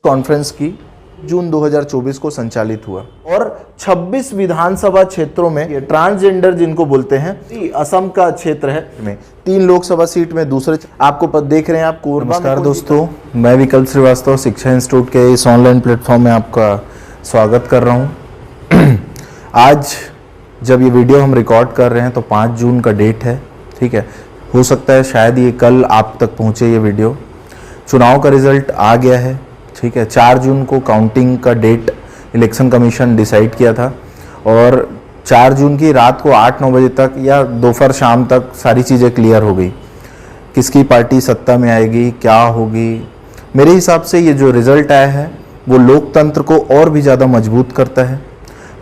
Conference की जून 2024 को संचालित हुआ और 26 विधानसभा क्षेत्रों में ये ट्रांसजेंडर जिनको बोलते हैं, असम का क्षेत्र है में 3 लोकसभा सीट में दूसरे आपको देख रहे हैं आप कोरबा। नमस्कार दोस्तों, मैं विकल्प श्रीवास्तव शिक्षा इंस्टीट्यूट के इस ऑनलाइन प्लेटफॉर्म में आपका स्वागत कर रहा हूं। आज जब ये वीडियो हम रिकॉर्ड कर रहे हैं तो 5 जून का डेट है, ठीक है। हो सकता है शायद ये कल आप तक पहुंचे ये वीडियो। चुनाव का रिजल्ट आ गया है, ठीक है। 4 जून को काउंटिंग का डेट इलेक्शन कमीशन डिसाइड किया था और 4 जून की रात को 8-9 बजे तक या दोपहर शाम तक सारी चीज़ें क्लियर हो गई। किसकी पार्टी सत्ता में आएगी, क्या होगी। मेरे हिसाब से ये जो रिजल्ट आया है वो लोकतंत्र को और भी ज़्यादा मजबूत करता है,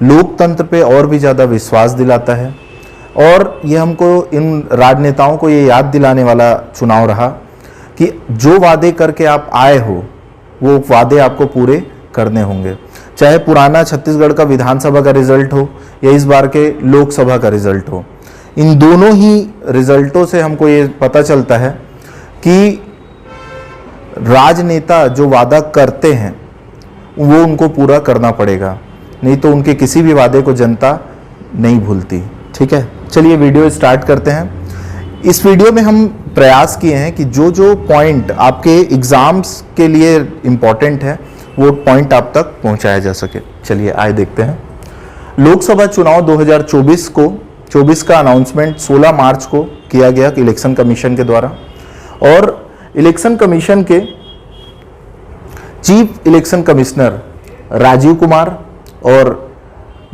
लोकतंत्र पे और भी ज़्यादा विश्वास दिलाता है और ये हमको इन राजनेताओं को ये याद दिलाने वाला चुनाव रहा कि जो वादे करके आप आए हो वो वादे आपको पूरे करने होंगे। चाहे पुराना छत्तीसगढ़ का विधानसभा का रिजल्ट हो या इस बार के लोकसभा का रिजल्ट हो, इन दोनों ही रिजल्टों से हमको ये पता चलता है कि राजनेता जो वादा करते हैं वो उनको पूरा करना पड़ेगा, नहीं तो उनके किसी भी वादे को जनता नहीं भूलती, ठीक है। चलिए वीडियो स्टार्ट करते हैं। इस वीडियो में हम प्रयास किए हैं कि जो जो पॉइंट आपके एग्जाम्स के लिए इम्पॉर्टेंट है वो पॉइंट आप तक पहुंचाया जा सके। चलिए आए देखते हैं। लोकसभा चुनाव 2024 का अनाउंसमेंट 16 मार्च को किया गया इलेक्शन कमीशन के द्वारा और इलेक्शन कमीशन के chief election commissioner Rajiv Kumar और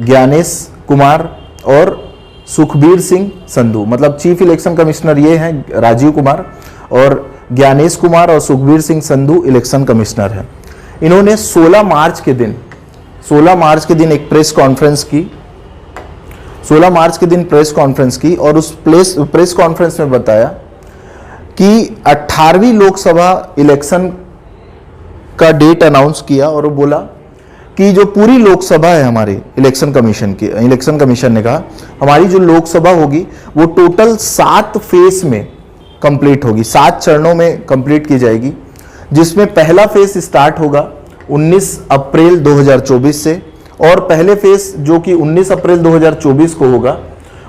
ज्ञानेश कुमार और सुखबीर सिंह संधू, मतलब चीफ इलेक्शन कमिश्नर ये हैं राजीव कुमार और ज्ञानेश कुमार और सुखबीर सिंह संधू इलेक्शन कमिश्नर हैं। इन्होंने 16 मार्च के दिन एक प्रेस कॉन्फ्रेंस की, 16 मार्च के दिन प्रेस कॉन्फ्रेंस की और उस प्रेस कॉन्फ्रेंस में बताया कि 18वीं लोकसभा इलेक्शन का डेट अनाउंस किया और वो बोला कि जो पूरी लोकसभा है हमारी इलेक्शन कमीशन ने कहा हमारी जो लोकसभा होगी वो टोटल 7 फेज में कंप्लीट होगी, 7 चरणों में कंप्लीट की जाएगी, जिसमें पहला फेज स्टार्ट होगा 19 अप्रैल 2024 से और पहले फेज जो कि 19 अप्रैल 2024 को होगा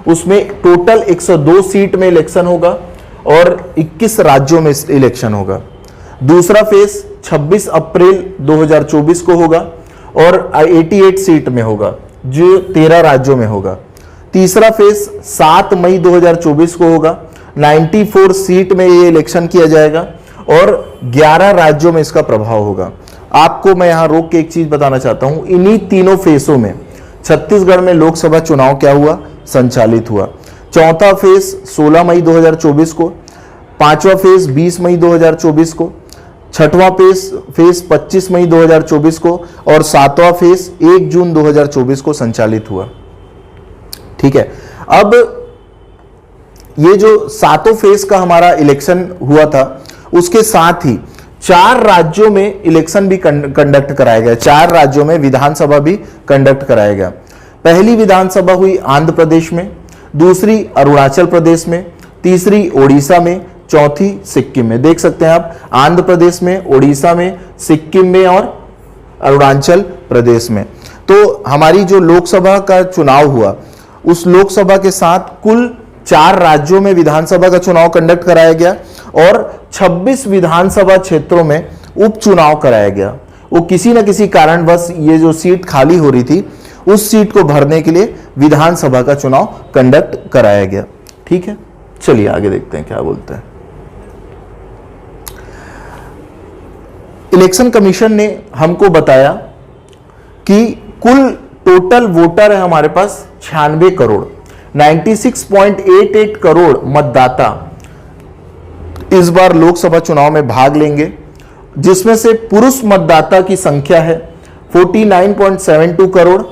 उसमें टोटल 102 सीट में इलेक्शन होगा और 21 राज्यों में इलेक्शन होगा। दूसरा फेज 26 अप्रैल 2024 को होगा और 88 सीट में होगा जो 13 राज्यों में होगा। तीसरा फेज 7 मई 2024 को होगा, 94 सीट में ये इलेक्शन किया जाएगा और 11 राज्यों में इसका प्रभाव होगा। आपको मैं यहां रोक के एक चीज बताना चाहता हूं, इन्हीं तीनों फेजों में छत्तीसगढ़ में लोकसभा चुनाव क्या हुआ, संचालित हुआ। चौथा फेज 16 मई 2024 को, पांचवा फेज 20 मई 2024 को, छठवां फेज 25 मई 2024 को और 7वां फेज 1 जून 2024 को संचालित हुआ, ठीक है। अब ये जो 7 फेज का हमारा इलेक्शन हुआ था उसके साथ ही 4 राज्यों में इलेक्शन भी कंडक्ट कराया गया, 4 राज्यों में विधानसभा भी कंडक्ट कराया गया। पहली विधानसभा हुई आंध्र प्रदेश में, दूसरी अरुणाचल प्रदेश में, तीसरी ओडिशा में, चौथी सिक्किम में। देख सकते हैं आप, आंध्र प्रदेश में, ओडिशा में, सिक्किम में और अरुणाचल प्रदेश में। तो हमारी जो लोकसभा का चुनाव हुआ उस लोकसभा के साथ कुल 4 राज्यों में विधानसभा का चुनाव कंडक्ट कराया गया और 26 विधानसभा क्षेत्रों में उपचुनाव कराया गया। वो किसी न किसी कारणवश ये जो सीट खाली हो रही थी उस सीट को भरने के लिए विधानसभा का चुनाव कंडक्ट कराया गया, ठीक है। चलिए आगे देखते हैं क्या बोलते हैं। इलेक्शन कमीशन ने हमको बताया कि कुल टोटल वोटर है हमारे पास 96 करोड़, 96.88 करोड़ मतदाता इस बार लोकसभा चुनाव में भाग लेंगे, जिसमें से पुरुष मतदाता की संख्या है 49.72 करोड़,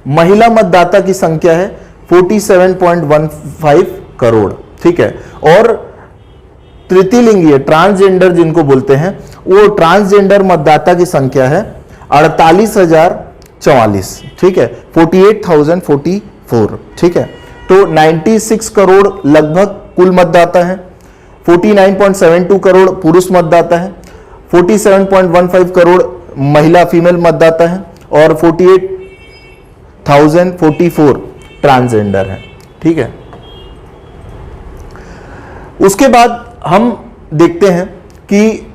महिला मतदाता की संख्या है 47.15 करोड़, ठीक है। और तृतीयलिंगीय ट्रांसजेंडर जिनको बोलते हैं वो ट्रांसजेंडर मतदाता की संख्या है 48,044, ठीक है, 48,044, ठीक है। तो 96 करोड़ लगभग कुल मतदाता है, 49.72 करोड़ पुरुष मतदाता है, 47.15 करोड़ महिला फीमेल मतदाता हैं और 48,044 ट्रांसजेंडर हैं। ठीक है, उसके बाद हम देखते हैं कि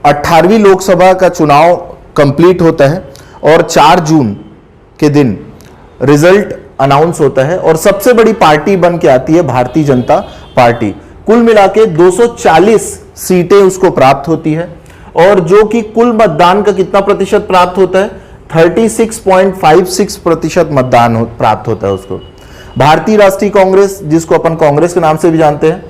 18वीं लोकसभा का चुनाव कंप्लीट होता है और 4 जून के दिन रिजल्ट अनाउंस होता है और सबसे बड़ी पार्टी बन के आती है भारतीय जनता पार्टी। कुल मिला के 240 सीटें उसको प्राप्त होती है और जो कि कुल मतदान का कितना प्रतिशत प्राप्त होता है, 36.56% मतदान प्राप्त होता है उसको। भारतीय राष्ट्रीय कांग्रेस, जिसको अपन कांग्रेस के नाम से भी जानते हैं,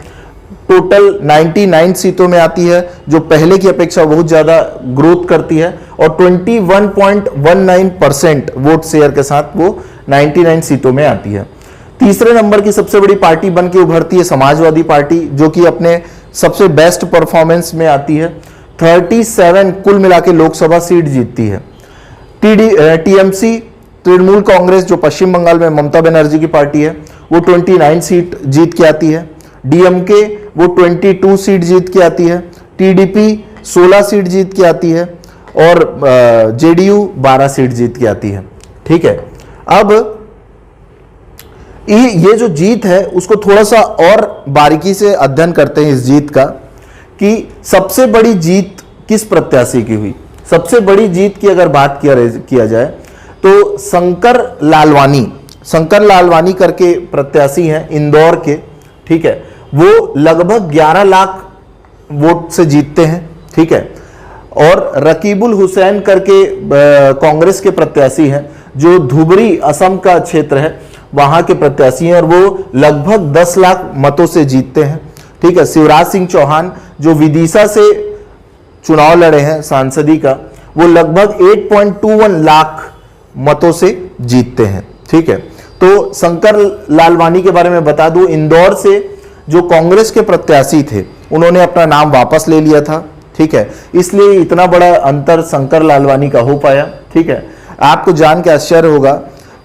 टोटल 99 सीटों में आती है, जो पहले की अपेक्षा बहुत ज्यादा ग्रोथ करती है और 21.19% वोट शेयर के साथ वो 99 सीटों में आती है। तीसरे नंबर की सबसे बड़ी पार्टी बन के उभरती है समाजवादी पार्टी, जो कि अपने सबसे बेस्ट परफॉर्मेंस में आती है। 37 कुल मिला के लोकसभा सीट जीतती है। टीएमसी, तृणमूल कांग्रेस, जो पश्चिम बंगाल में ममता बनर्जी की पार्टी है, वो 29 सीट जीत के आती है। डीएमके वो 22 सीट जीत के आती है। टीडीपी 16 सीट जीत के आती है और जेडीयू 12 सीट जीत के आती है। ठीक है, अब ये जो जीत है उसको थोड़ा सा और बारीकी से अध्ययन करते हैं इस जीत का, कि सबसे बड़ी जीत किस प्रत्याशी की हुई। सबसे बड़ी जीत की अगर बात किया जाए तो शंकर लालवानी करके प्रत्याशी हैं इंदौर के। ठीक है, वो लगभग 11 लाख वोट से जीतते हैं। ठीक है, और रकीबुल हुसैन करके कांग्रेस के प्रत्याशी हैं, जो धुबरी असम का क्षेत्र है वहां के प्रत्याशी हैं और वो लगभग 10 लाख मतों से जीतते हैं। ठीक है, शिवराज सिंह चौहान जो विदिशा से चुनाव लड़े हैं सांसदी का, वो लगभग 8.21 लाख मतों से जीतते हैं। ठीक है, तो शंकर लालवानी के बारे में बता दूं, इंदौर से जो कांग्रेस के प्रत्याशी थे उन्होंने अपना नाम वापस ले लिया था। ठीक है, इसलिए इतना बड़ा अंतर शंकर लालवानी का हो पाया। ठीक है, आपको जान के आश्चर्य होगा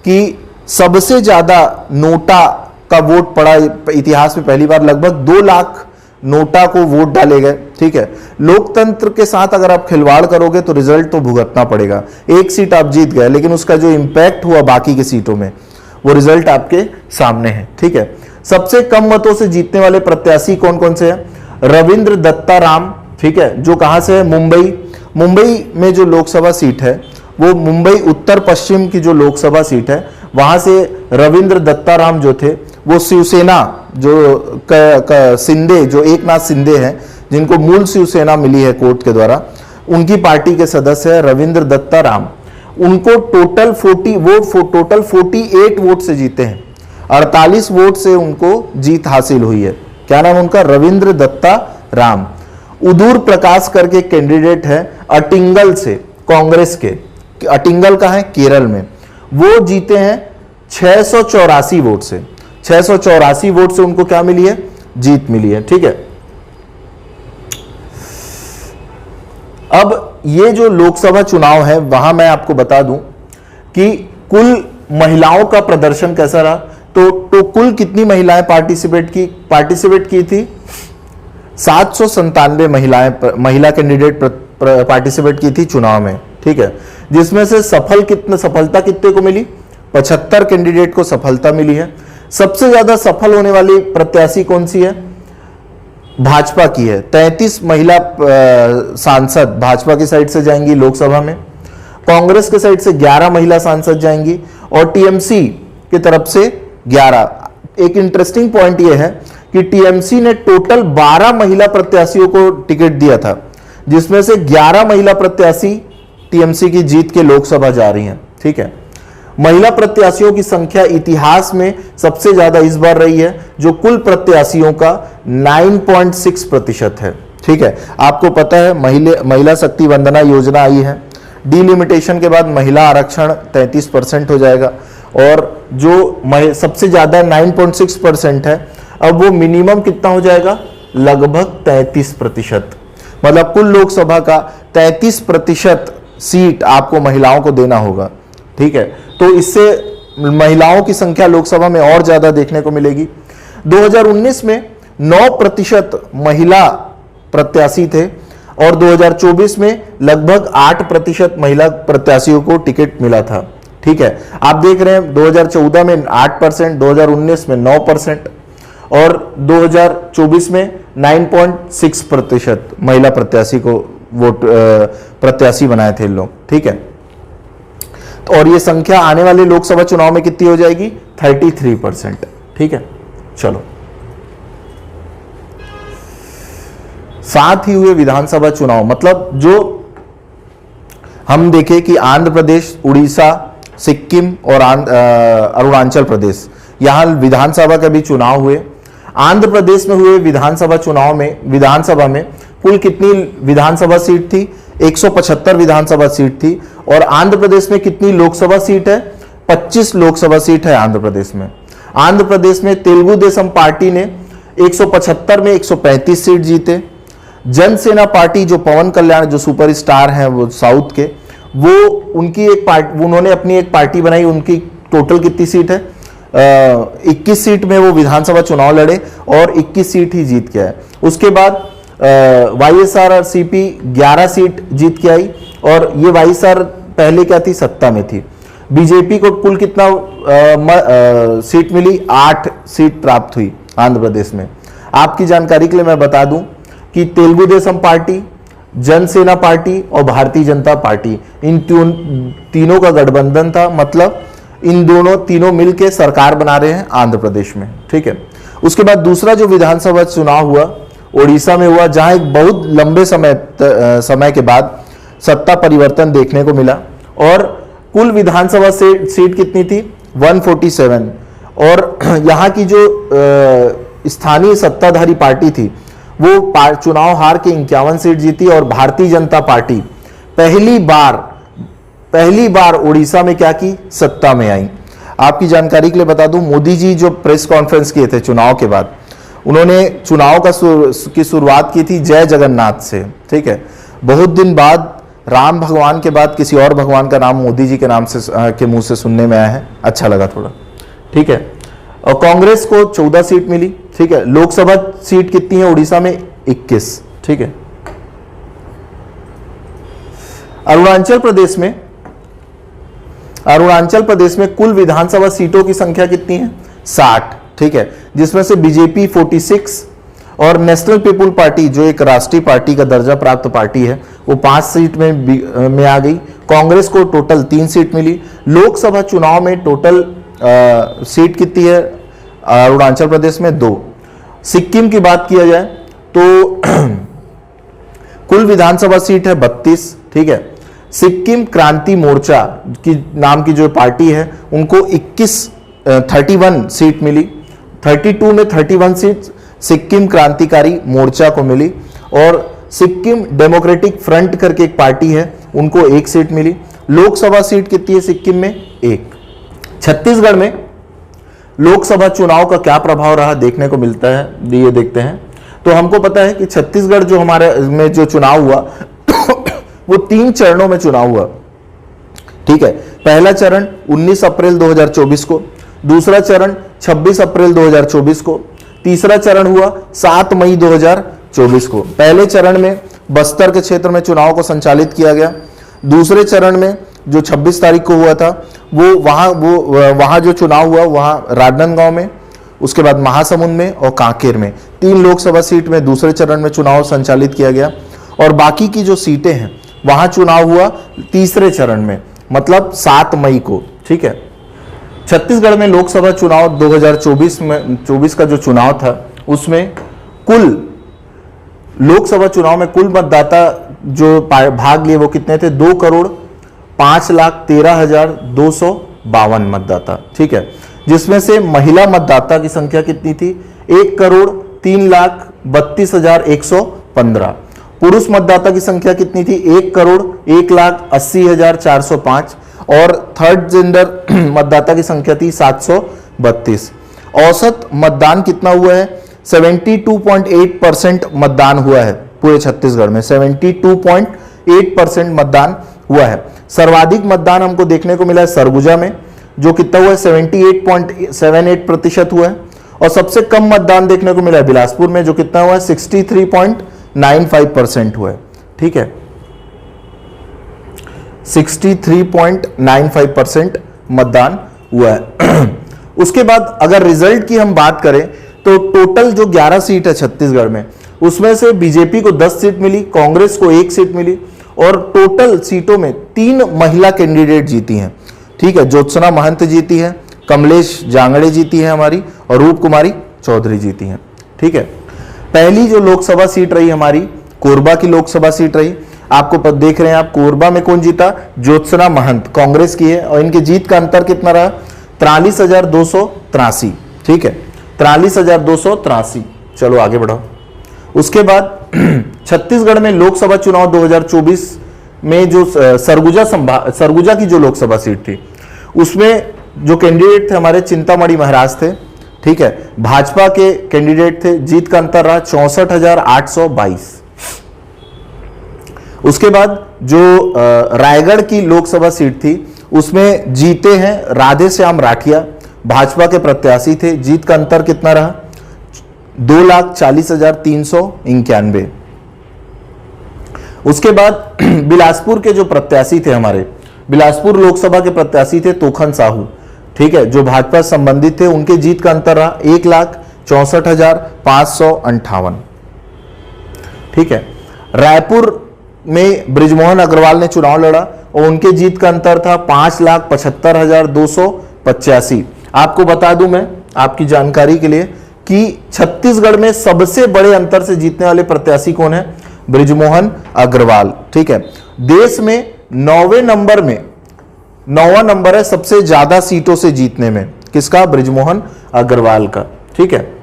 कि सबसे ज्यादा नोटा का वोट पड़ा इतिहास में पहली बार, लगभग 2 लाख नोटा को वोट डाले गए। ठीक है, लोकतंत्र के साथ अगर आप खिलवाड़ करोगे तो रिजल्ट तो भुगतना पड़ेगा। एक सीट आप जीत गए, लेकिन उसका जो इंपैक्ट हुआ बाकी की सीटों में, वो रिजल्ट आपके सामने है। ठीक है, सबसे कम मतों से जीतने वाले प्रत्याशी कौन कौन से हैं? रविंद्र दत्ता राम। ठीक है, जो कहां से है? मुंबई में जो लोकसभा सीट है वो मुंबई उत्तर पश्चिम की जो लोकसभा सीट है, वहां से रविंद्र दत्ता राम जो थे वो शिवसेना जो शिंदे, जो एकनाथ शिंदे हैं, जिनको मूल शिवसेना मिली है कोर्ट के द्वारा, उनकी पार्टी के सदस्य है रविंद्र दत्ता राम। उनको टोटल 48 वोट से जीते हैं। 48 वोट से उनको जीत हासिल हुई है। क्या नाम उनका? रविंद्र दत्ता राम। उदूर प्रकाश करके कैंडिडेट है अटिंगल से, कांग्रेस के। अटिंगल का है केरल में, वो जीते हैं 684 वोट से। 684 वोट से उनको क्या मिली है? जीत मिली है। ठीक है, अब ये जो लोकसभा चुनाव है वहां मैं आपको बता दूं कि कुल महिलाओं का प्रदर्शन कैसा रहा। तो कुल कितनी महिलाएं पार्टिसिपेट की थी? 797 महिला कैंडिडेट पार्टिसिपेट की थी चुनाव में। ठीक है, जिसमें से सफलता कितने को मिली? 75 कैंडिडेट को सफलता मिली है। सबसे ज्यादा सफल होने वाली प्रत्याशी कौन सी है? भाजपा की है। 33 महिला सांसद भाजपा की साइड से जाएंगी लोकसभा में। कांग्रेस के साइड से 11 महिला सांसद जाएंगी और टीएमसी की तरफ से 11। एक इंटरेस्टिंग पॉइंट यह है कि टीएमसी ने टोटल 12 महिला प्रत्याशियों को टिकट दिया था, जिसमें से 11 महिला प्रत्याशी टीएमसी की जीत के लोकसभा जा रही हैं। ठीक है, महिला प्रत्याशियों की संख्या इतिहास में सबसे ज्यादा इस बार रही है, जो कुल प्रत्याशियों का 9.6% है। ठीक है, आपको पता है महिला शक्ति वंदना योजना आई है। डिलिमिटेशन के बाद महिला आरक्षण 33% हो जाएगा और जो सबसे ज्यादा 9.6% है, अब वो मिनिमम कितना हो जाएगा? लगभग 33%। मतलब कुल लोकसभा का 33% सीट आपको महिलाओं को देना होगा। ठीक है, तो इससे महिलाओं की संख्या लोकसभा में और ज्यादा देखने को मिलेगी। 2019 में 9% महिला प्रत्याशी थे और 2024 में लगभग 8% महिला प्रत्याशियों को टिकट मिला था। ठीक है, आप देख रहे हैं 2014 में 8%, 2019 में 9% और 2024 में 9.6% महिला प्रत्याशी को वोट प्रत्याशी बनाए थे लोग। ठीक है, और ये संख्या आने वाले लोकसभा चुनाव में कितनी हो जाएगी? 33%। ठीक है, चलो साथ ही हुए विधानसभा चुनाव, मतलब जो हम देखें कि आंध्र प्रदेश, उड़ीसा, सिक्किम और अरुणाचल प्रदेश, यहां विधानसभा के भी चुनाव हुए। आंध्र प्रदेश में हुए विधानसभा चुनाव में विधानसभा में कुल कितनी विधानसभा सीट थी? 175 विधानसभा सीट थी। और आंध्र प्रदेश में कितनी लोकसभा सीट है? 25 लोकसभा सीट है आंध्र प्रदेश में। आंध्र प्रदेश में तेलुगु देशम पार्टी ने 175 में 135 सीट जीते। जनसेना पार्टी, जो पवन कल्याण जो सुपरस्टार हैं वो साउथ के, वो उनकी एक पार्टी, उन्होंने अपनी एक पार्टी बनाई। उनकी टोटल कितनी सीट है? 21 सीट में वो विधानसभा चुनाव लड़े और 21 सीट ही जीत के आए। उसके बाद वाईएसआर और सीपी 11 सीट जीत के आई और ये वाईएसआर पहले क्या थी? सत्ता में थी। बीजेपी को कुल कितना सीट मिली? 8 सीट प्राप्त हुई आंध्र प्रदेश में। आपकी जानकारी के लिए मैं बता दूं कि तेलुगु देशम पार्टी, जनसेना पार्टी और भारतीय जनता पार्टी, इन तीनों का गठबंधन था। मतलब इन तीनों मिलकर सरकार बना रहे हैं आंध्र प्रदेश में। ठीक है, उसके बाद दूसरा जो विधानसभा चुनाव हुआ ओडिशा में हुआ, जहां एक बहुत लंबे समय के बाद सत्ता परिवर्तन देखने को मिला और कुल विधानसभा सीट कितनी थी? 147। और यहां की जो स्थानीय सत्ताधारी पार्टी थी वो चुनाव हार के 51 सीट जीती और भारतीय जनता पार्टी पहली बार उड़ीसा में क्या की? सत्ता में आई। आपकी जानकारी के लिए बता दूं, मोदी जी जो प्रेस कॉन्फ्रेंस किए थे चुनाव के बाद, उन्होंने चुनाव की शुरुआत की थी जय जगन्नाथ से। ठीक है, बहुत दिन बाद राम भगवान के बाद किसी और भगवान का नाम मोदी जी के नाम से के मुंह से सुनने में आया है, अच्छा लगा थोड़ा। ठीक है, और कांग्रेस को 14 सीट मिली। ठीक है, लोकसभा सीट कितनी है उड़ीसा में? 21। ठीक है, अरुणाचल प्रदेश में कुल विधानसभा सीटों की संख्या कितनी है? 60। ठीक है, जिसमें से बीजेपी 46 और नेशनल पीपुल पार्टी, जो एक राष्ट्रीय पार्टी का दर्जा प्राप्त पार्टी है, वो 5 सीट में आ गई। कांग्रेस को टोटल 3 सीट मिली। लोकसभा चुनाव में टोटल सीट कितनी है अरुणाचल प्रदेश में? 2। सिक्किम की बात किया जाए तो कुल विधानसभा सीट है 32। ठीक है, सिक्किम क्रांति मोर्चा की नाम की जो पार्टी है उनको 31 सीट मिली। 32 में 31 सीट सिक्किम क्रांतिकारी मोर्चा को मिली और सिक्किम डेमोक्रेटिक फ्रंट करके एक पार्टी है, उनको 1 सीट मिली। लोकसभा सीट कितनी है सिक्किम में? 1। छत्तीसगढ़ में लोकसभा चुनाव का क्या प्रभाव रहा देखने को मिलता है, ये देखते हैं। तो हमको पता है कि छत्तीसगढ़ जो हमारे में जो चुनाव हुआ वो 3 चरणों में चुनाव हुआ। ठीक है, पहला चरण 19 अप्रैल 2024 को, दूसरा चरण 26 अप्रैल 2024 को, तीसरा चरण हुआ 7 मई 2024 को। पहले चरण में बस्तर के क्षेत्र में चुनाव को संचालित किया गया। दूसरे चरण में जो 26 तारीख को हुआ था वो वहां जो चुनाव हुआ वहां राजनांदगांव में, उसके बाद महासमुंद में और कांकेर में 3 लोकसभा सीट में दूसरे चरण में चुनाव संचालित किया गया और बाकी की जो सीटें हैं वहां चुनाव हुआ तीसरे चरण में, मतलब 7 मई को। ठीक है, छत्तीसगढ़ में लोकसभा चुनाव 2024 का जो चुनाव था उसमें कुल लोकसभा चुनाव में कुल मतदाता जो भाग लिए वो कितने थे? 2,05,13,252 मतदाता। ठीक है, जिसमें से महिला मतदाता की संख्या कितनी थी? 1,03,32,115। पुरुष मतदाता की संख्या कितनी थी? 1,01,80,405 और थर्ड जेंडर मतदाता की संख्या थी 732। औसत मतदान कितना हुआ है? 72.8% मतदान हुआ है पूरे छत्तीसगढ़ में। 72.8% मतदान हुआ है। सर्वाधिक मतदान हमको देखने को मिला है सरगुजा में, जो कितना हुआ है? 78.78% हुआ है। और सबसे कम मतदान देखने को मिला है बिलासपुर में, जो कितना हुआ है? 63.95% हुआ है। ठीक है, 63.95% मतदान हुआ है। उसके बाद अगर रिजल्ट की हम बात करें तो टोटल जो 11 सीट है छत्तीसगढ़ में, उसमें से बीजेपी को 10 सीट मिली, कांग्रेस को 1 सीट मिली और टोटल सीटों में 3 महिला कैंडिडेट जीती हैं। ठीक है, ज्योत्सना महंत जीती है, कमलेश जांगड़े जीती है हमारी, और रूप कुमारी चौधरी जीती हैं। ठीक है, पहली जो लोकसभा सीट रही हमारी कोरबा की लोकसभा सीट रही। आपको देख रहे हैं आप, कोरबा में कौन जीता? ज्योत्सना महंत, कांग्रेस की है, और इनके जीत का अंतर कितना रहा? 43,283। ठीक है, 43,283। चलो आगे बढ़ाओ। उसके बाद छत्तीसगढ़ में लोकसभा चुनाव 2024 में जो सरगुजा की जो लोकसभा सीट थी, उसमें जो कैंडिडेट थे हमारे चिंतामणि महाराज थे। ठीक है, भाजपा के कैंडिडेट थे, जीत का अंतर रहा 64,822। उसके बाद जो रायगढ़ की लोकसभा सीट थी, उसमें जीते हैं राधे श्याम राठिया, भाजपा के प्रत्याशी थे, जीत का अंतर कितना रहा? 2,40,391। उसके बाद बिलासपुर के जो प्रत्याशी थे हमारे, बिलासपुर लोकसभा के प्रत्याशी थे तोखन साहू, ठीक है, जो भाजपा से संबंधित थे, उनके जीत का अंतर रहा 1,64,558। ठीक है, रायपुर में ब्रिजमोहन अग्रवाल ने चुनाव लड़ा और उनके जीत का अंतर था 5,75,285। आपको बता दूं मैं आपकी जानकारी के लिए कि छत्तीसगढ़ में सबसे बड़े अंतर से जीतने वाले प्रत्याशी कौन है? ब्रिजमोहन अग्रवाल। ठीक है, देश में 9वें नंबर है सबसे ज्यादा सीटों से जीतने में, किसका? ब्रिजमोहन अग्रवाल का। ठीक है,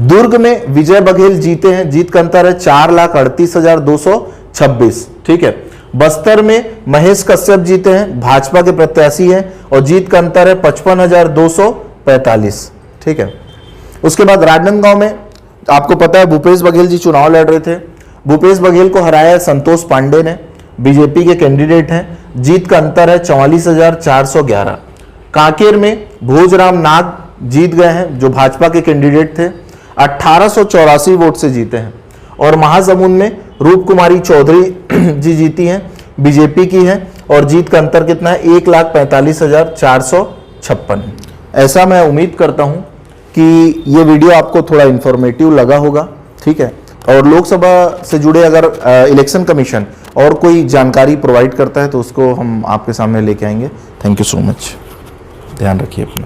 दुर्ग में विजय बघेल जीते हैं, जीत का अंतर है 4,38,226। ठीक है, बस्तर में महेश कश्यप जीते हैं, भाजपा के प्रत्याशी हैं, और जीत का अंतर है 55,245। ठीक है, उसके बाद राजनांदगांव में आपको पता है भूपेश बघेल जी चुनाव लड़ रहे थे, भूपेश बघेल को हराया संतोष पांडे ने, बीजेपी के कैंडिडेट हैं, जीत का अंतर है 44,411। कांकेर में भोजराम नाग जीत गए हैं, जो भाजपा के कैंडिडेट थे, 1884 वोट से जीते हैं। और महासमुंद में रूप कुमारी चौधरी जी जीती हैं, बीजेपी की हैं, और जीत का अंतर कितना है? 1,45,456। ऐसा मैं उम्मीद करता हूं कि ये वीडियो आपको थोड़ा इंफॉर्मेटिव लगा होगा। ठीक है, और लोकसभा से जुड़े अगर इलेक्शन कमीशन और कोई जानकारी प्रोवाइड करता है तो उसको हम आपके सामने लेके आएंगे। थैंक यू सो मच, ध्यान रखिए अपना।